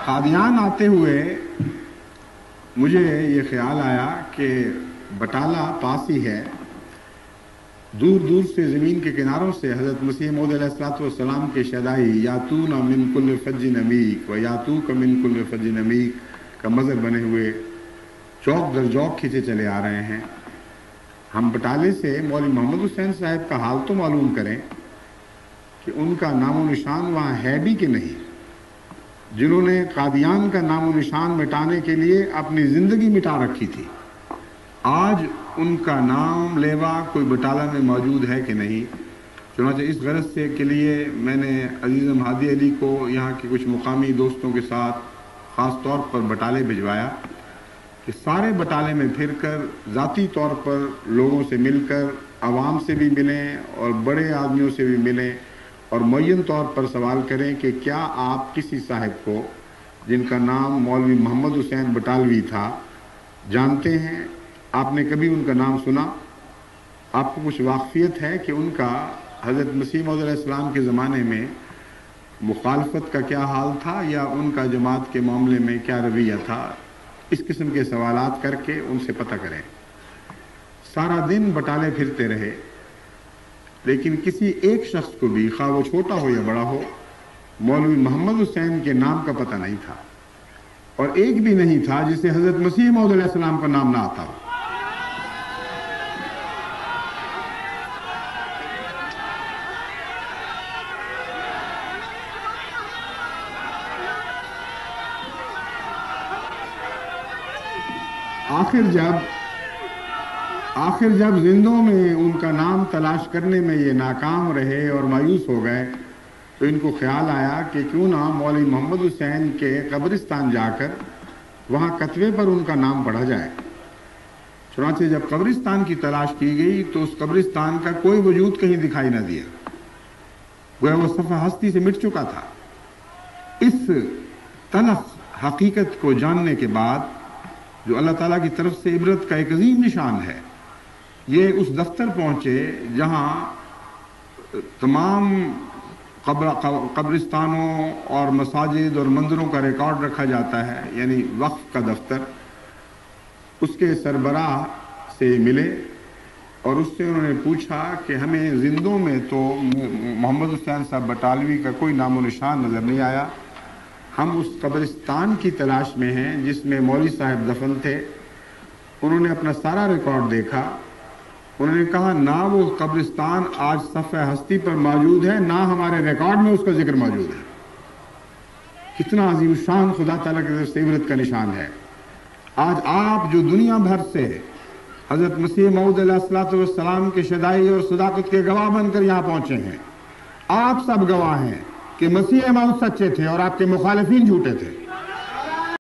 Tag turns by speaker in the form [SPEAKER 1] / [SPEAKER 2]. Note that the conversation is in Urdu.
[SPEAKER 1] قادیان آتے ہوئے مجھے یہ خیال آیا کہ بٹالہ پاس ہی ہے. دور دور سے زمین کے کناروں سے حضرت مسیح موعود علیہ الصلوۃ والسلام کے شہدائی یاتون من کل فج عمیق و یاتوک من کل فج عمیق کا مظہر بنے ہوئے چوک در چوک کھینچے چلے آ رہے ہیں. ہم بٹالے سے مولوی محمد حسین صاحب کا حال تو معلوم کریں کہ ان کا نام و نشان وہاں ہے بھی کہ نہیں، جنہوں نے قادیان کا نام و نشان مٹانے کے لیے اپنی زندگی مٹا رکھی تھی. آج ان کا نام لیوا کوئی بٹالہ میں موجود ہے کہ نہیں. چنانچہ اس غرض سے کے لیے میں نے عزیزم ہادی علی کو یہاں کے کچھ مقامی دوستوں کے ساتھ خاص طور پر بٹالے بھجوایا کہ سارے بٹالے میں پھر کر ذاتی طور پر لوگوں سے مل کر عوام سے بھی ملیں اور بڑے آدمیوں سے بھی ملیں اور معین طور پر سوال کریں کہ کیا آپ کسی صاحب کو جن کا نام مولوی محمد حسین بٹالوی تھا جانتے ہیں؟ آپ نے کبھی ان کا نام سنا؟ آپ کو کچھ واقفیت ہے کہ ان کا حضرت مسیح موعود علیہ السلام کے زمانے میں مخالفت کا کیا حال تھا یا ان کا جماعت کے معاملے میں کیا رویہ تھا؟ اس قسم کے سوالات کر کے ان سے پتہ کریں. سارا دن بٹالے پھرتے رہے لیکن کسی ایک شخص کو بھی خواہ وہ چھوٹا ہو یا بڑا ہو مولوی محمد حسین کے نام کا پتہ نہیں تھا، اور ایک بھی نہیں تھا جسے حضرت مسیح موعود علیہ السلام کا نام نہ آتا ہو. آخر جب زندوں میں ان کا نام تلاش کرنے میں یہ ناکام رہے اور مایوس ہو گئے تو ان کو خیال آیا کہ کیوں نہ مولوی محمد حسین کے قبرستان جا کر وہاں کتبے پر ان کا نام پڑھا جائے. چنانچہ جب قبرستان کی تلاش کی گئی تو اس قبرستان کا کوئی وجود کہیں دکھائی نہ دیا، گویا وہ صفحہ ہستی سے مٹ چکا تھا. اس تلخ حقیقت کو جاننے کے بعد جو اللہ تعالیٰ کی طرف سے عبرت کا ایک عظیم نشان ہے، یہ اس دفتر پہنچے جہاں تمام قبرستانوں اور مساجد اور مندروں کا ریکارڈ رکھا جاتا ہے، یعنی وقف کا دفتر. اس کے سربراہ سے ملے اور اس سے انہوں نے پوچھا کہ ہمیں زندوں میں تو محمد حسین صاحب بٹالوی کا کوئی نام و نشان نظر نہیں آیا، ہم اس قبرستان کی تلاش میں ہیں جس میں مولوی صاحب دفن تھے. انہوں نے اپنا سارا ریکارڈ دیکھا. انہوں نے کہا نہ وہ قبرستان آج صفحہ ہستی پر موجود ہے، نہ ہمارے ریکارڈ میں اس کا ذکر موجود ہے. کتنا عظیم شان خدا تعالیٰ کی طرف سے عبرت کا نشان ہے. آج آپ جو دنیا بھر سے حضرت مسیح موعود علیہ الصلوۃ والسلام کے شدائی اور صداقت کے گواہ بن کر یہاں پہنچے ہیں، آپ سب گواہ ہیں کہ مسیح موعود سچے تھے اور آپ کے مخالفین جھوٹے تھے.